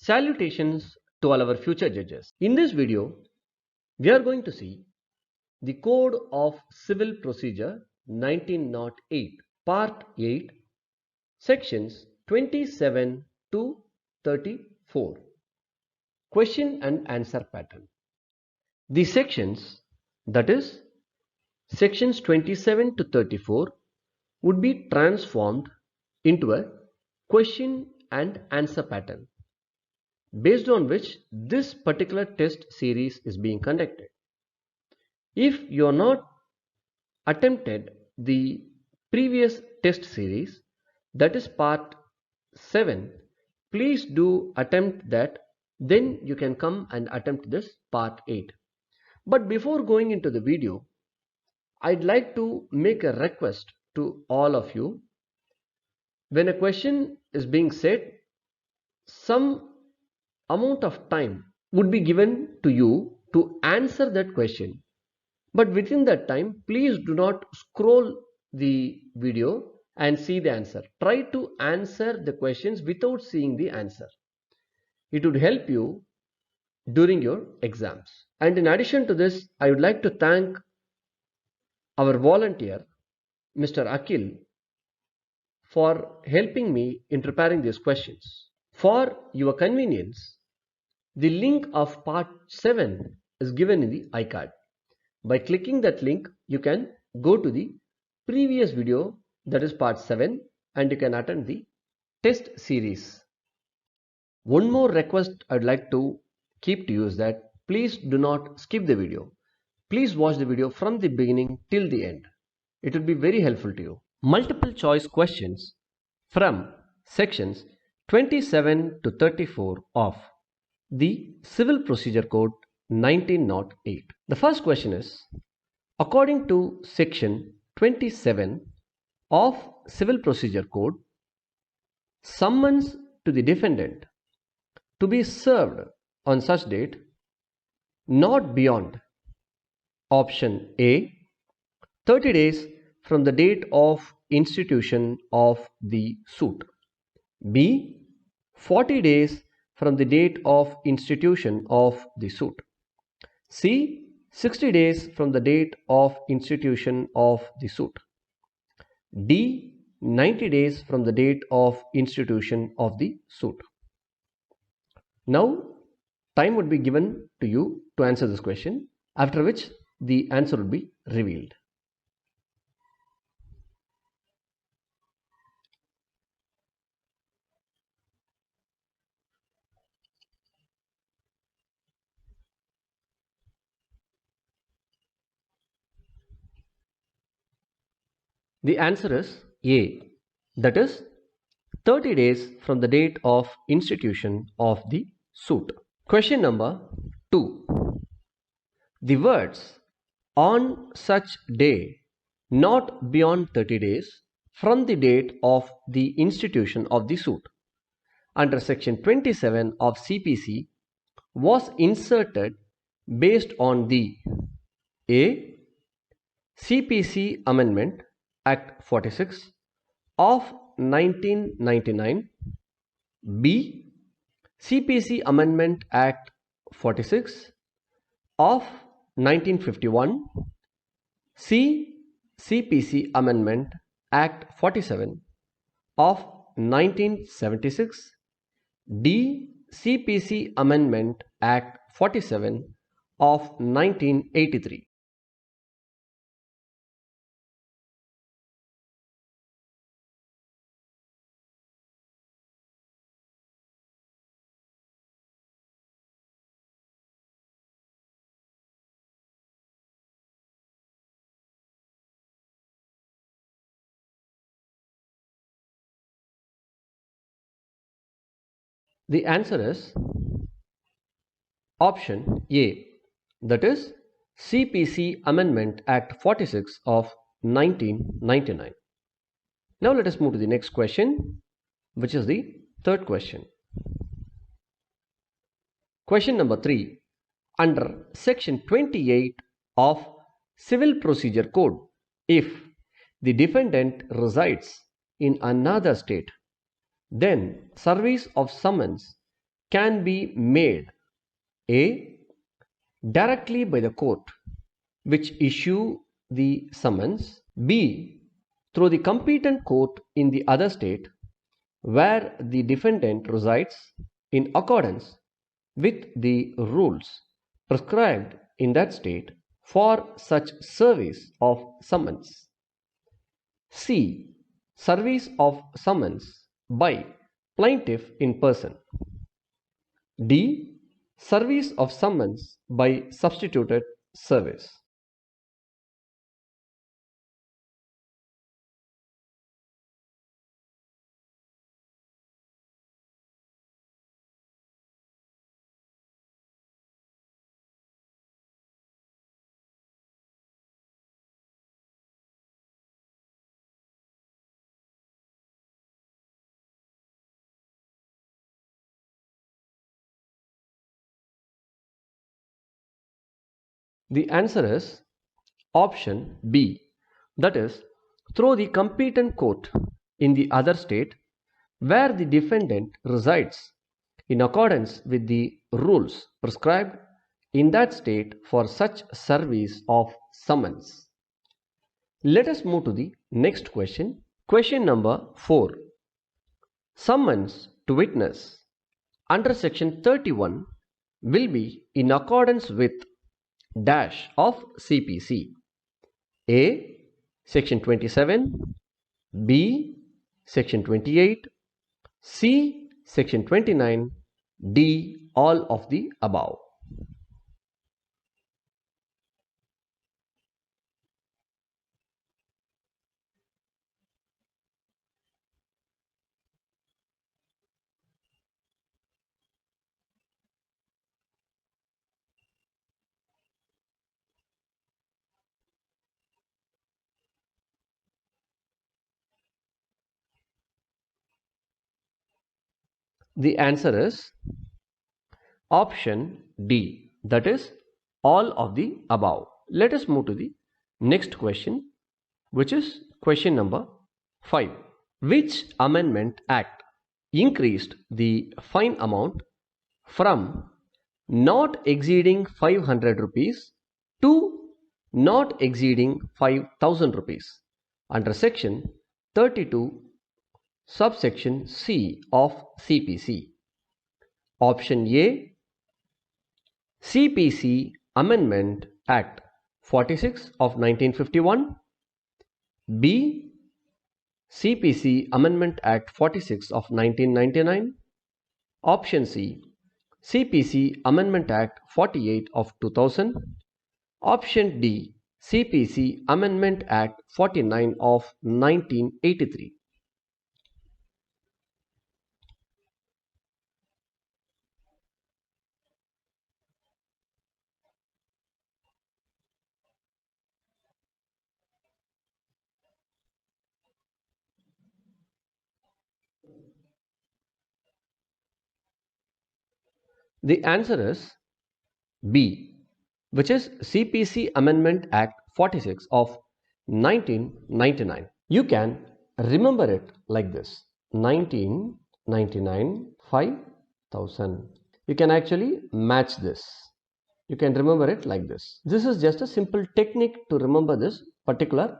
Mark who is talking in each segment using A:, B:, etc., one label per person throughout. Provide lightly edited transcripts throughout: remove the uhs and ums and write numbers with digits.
A: Salutations to all our future judges. In this video, we are going to see the Code of Civil Procedure 1908, Part 8, Sections 27 to 34. Question and answer pattern. The sections, that is, sections 27 to 34, would be transformed into a question and answer pattern, based on which this particular test series is being conducted. If you are not attempted the previous test series, that is part 7, please do attempt that, then you can come and attempt this part 8. But before going into the video, I'd like to make a request to all of you. When a question is being said, some amount of time would be given to you to answer that question. But within that time, please do not scroll the video and see the answer. Try to answer the questions without seeing the answer. It would help you during your exams. And in addition to this, I would like to thank our volunteer, Mr. Akhil, for helping me in preparing these questions. For your convenience, the link of part 7 is given in the iCard. By clicking that link, you can go to the previous video, that is part 7, and you can attend the test series. One more request I'd like to keep to you is that please do not skip the video. Please watch the video from the beginning till the end. It will be very helpful to you. Multiple choice questions from sections 27 to 34 of the Civil Procedure Code 1908. The first question is, according to section 27 of Civil Procedure Code, summons to the defendant to be served on such date not beyond option A, 30 days from the date of institution of the suit, B, 40 days from the date of institution of the suit, C, 60 days from the date of institution of the suit, D, 90 days from the date of institution of the suit. Now, time would be given to you to answer this question, after which the answer will be revealed. The answer is A, that is 30 days from the date of institution of the suit. Question number 2. The words on such day not beyond 30 days from the date of the institution of the suit under section 27 of CPC was inserted based on the A, CPC Amendment Act 46 of 1999, B, CPC Amendment Act 46 of 1951, C, CPC Amendment Act 47 of 1976, D, CPC Amendment Act 47 of 1983. The answer is option A, that is CPC Amendment Act 46 of 1999. Now let us move to the next question, which is the third question. Question number 3. Under section 28 of Civil Procedure Code, if the defendant resides in another state, then service of summons can be made A. Directly by the court which issue the summons, B. Through the competent court in the other state where the defendant resides in accordance with the rules prescribed in that state for such service of summons. C. Service of summons by plaintiff in person. D. Service of summons by substituted service. The answer is option B, that is, through the competent court in the other state where the defendant resides in accordance with the rules prescribed in that state for such service of summons. Let us move to the next question. Question number 4. Summons to witness under section 31 will be in accordance with dash of CPC. A. Section 27, B. Section 28, C. Section 29, D. All of the above. The answer is option D, that is all of the above. Let us move to the next question, which is question number 5. Which Amendment Act increased the fine amount from not exceeding 500 rupees to not exceeding 5,000 rupees under section 32 subsection C of CPC? Option A, CPC Amendment Act 46 of 1951, B, CPC Amendment Act 46 of 1999, option C, CPC Amendment Act 48 of 2000, option D, CPC Amendment Act 49 of 1983. The answer is B, which is CPC Amendment Act 46 of 1999. You can remember it like this: 1999, 5000. You can actually match this. You can remember it like this. This is just a simple technique to remember this particular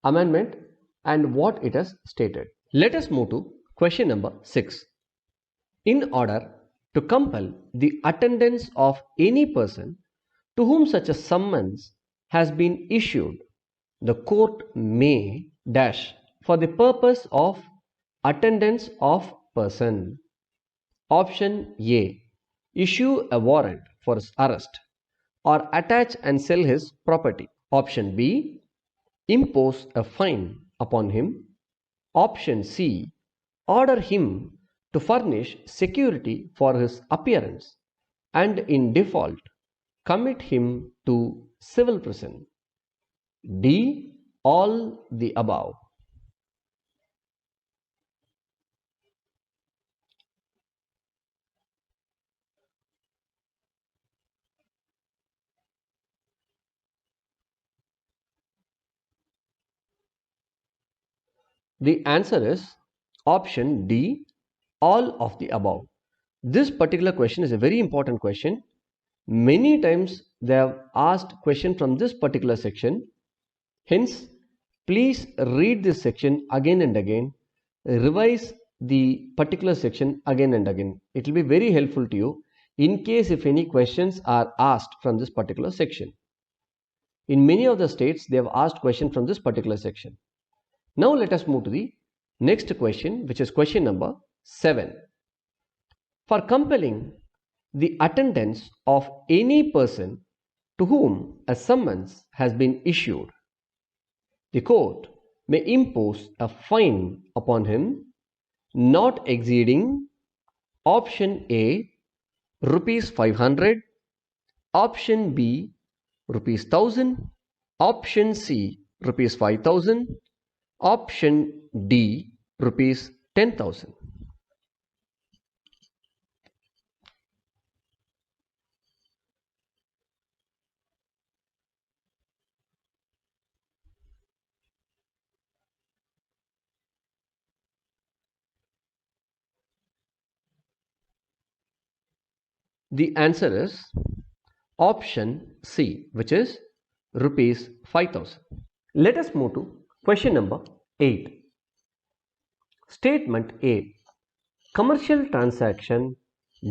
A: amendment and what it has stated. Let us move to question number 6. In order to compel the attendance of any person to whom such a summons has been issued, the court may dash for the purpose of attendance of person. Option A, issue a warrant for his arrest or attach and sell his property. Option B, impose a fine upon him. Option C, order him to furnish security for his appearance and in default commit him to civil prison. D, all the above. The answer is option D, all of the above. This particular question is a very important question. Many times they have asked question from this particular section. Hence, please read this section again and again. Revise the particular section again and again. It will be very helpful to you in case if any questions are asked from this particular section. In many of the states, they have asked question from this particular section. Now let us move to the next question, which is question number 7. For compelling the attendance of any person to whom a summons has been issued, the court may impose a fine upon him not exceeding option A rupees 500, option B rupees 1000, option C rupees 5000, option D rupees 10,000. The answer is option C, which is rupees 5,000. Let us move to question number 8. Statement A. Commercial transaction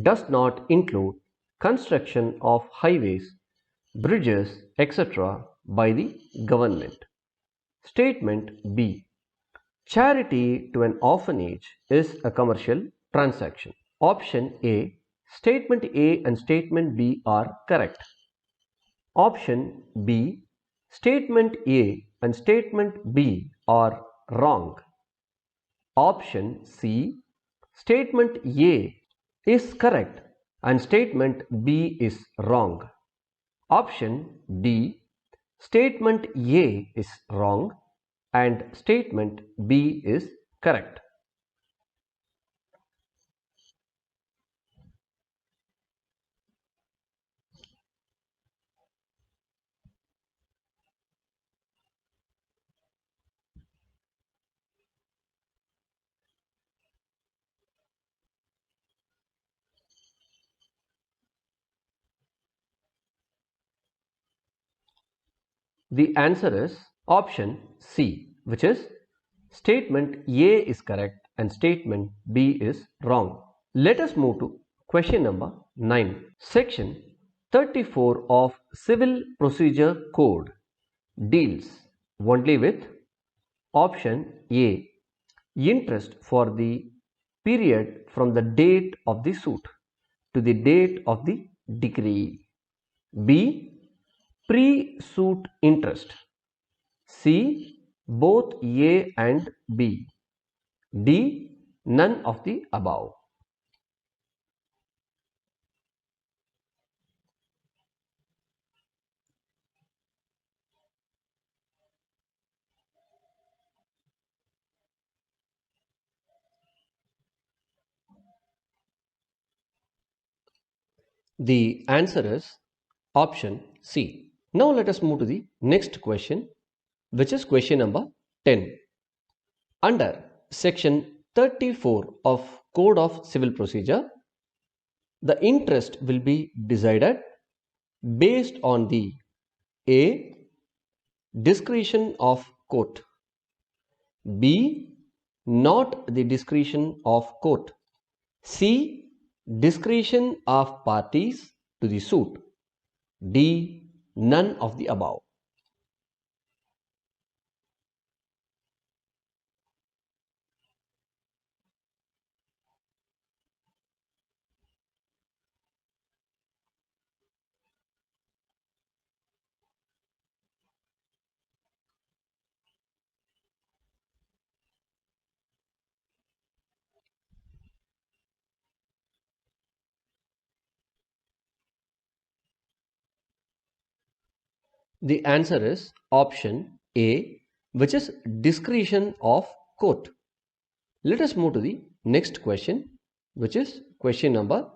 A: does not include construction of highways, bridges, etc. by the government. Statement B. Charity to an orphanage is a commercial transaction. Option A. Statement A and statement B are correct. Option B. Statement A and statement B are wrong. Option C. Statement A is correct and statement B is wrong. Option D. Statement A is wrong and statement B is correct. The answer is option C, which is statement A is correct and statement B is wrong. Let us move to question number 9. Section 34 of Civil Procedure Code deals only with option A, interest for the period from the date of the suit to the date of the decree. B, pre-suit interest. C, both A and B. D, none of the above. The answer is option C. Now let us move to the next question, which is question number 10. Under section 34 of Code of Civil Procedure, the interest will be decided based on the A, discretion of court, B, not the discretion of court, C, discretion of parties to the suit, D, none of the above. The answer is option A, which is discretion of court. Let us move to the next question, which is question number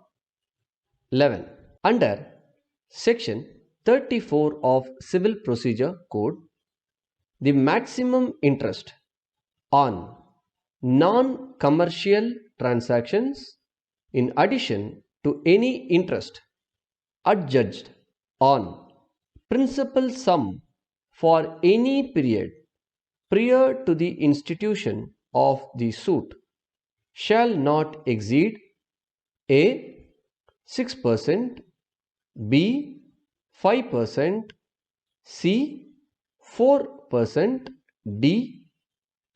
A: 11. Under section 34 of Civil Procedure Code, the maximum interest on non-commercial transactions in addition to any interest adjudged on principal sum for any period prior to the institution of the suit shall not exceed A. 6%, B. 5%, C. 4%, D.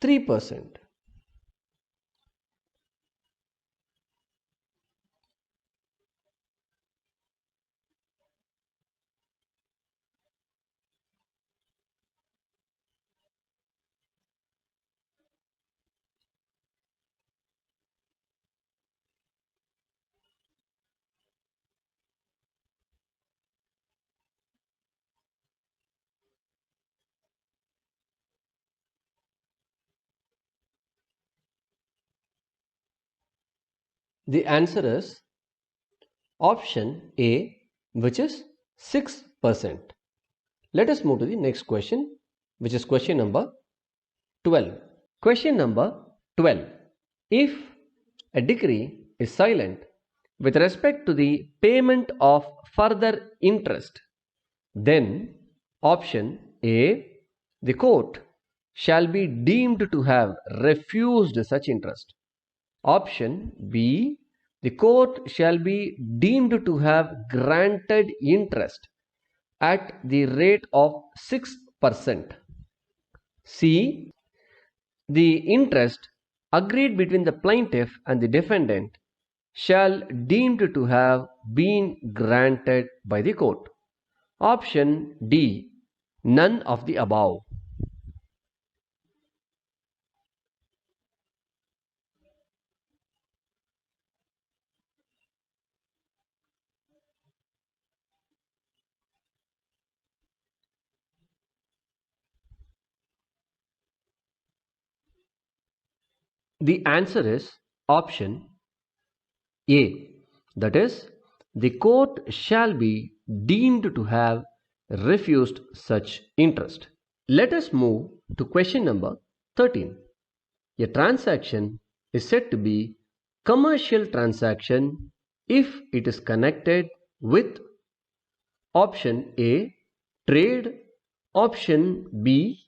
A: 3%. The answer is option A, which is 6%. Let us move to the next question, which is question number 12. Question number 12. If a decree is silent with respect to the payment of further interest, then option A, the court shall be deemed to have refused such interest. Option B, the court shall be deemed to have granted interest at the rate of 6%. C, the interest agreed between the plaintiff and the defendant shall deemed to have been granted by the court. Option D, none of the above. The answer is option A. That is, the court shall be deemed to have refused such interest. Let us move to question number 13. A transaction is said to be commercial transaction if it is connected with option A, trade, option B,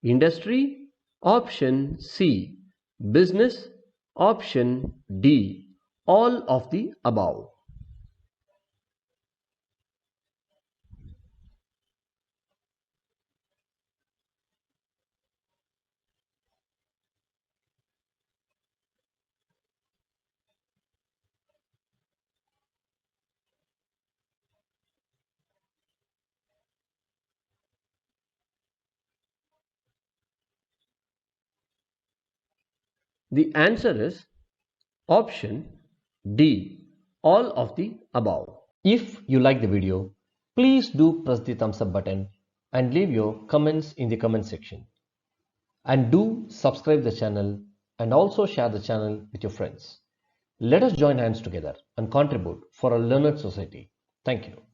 A: industry, option C, business, option D, all of the above. The answer is option D, all of the above. If you like the video, please do press the thumbs up button and leave your comments in the comment section. And do subscribe the channel and also share the channel with your friends. Let us join hands together and contribute for a learned society. Thank you.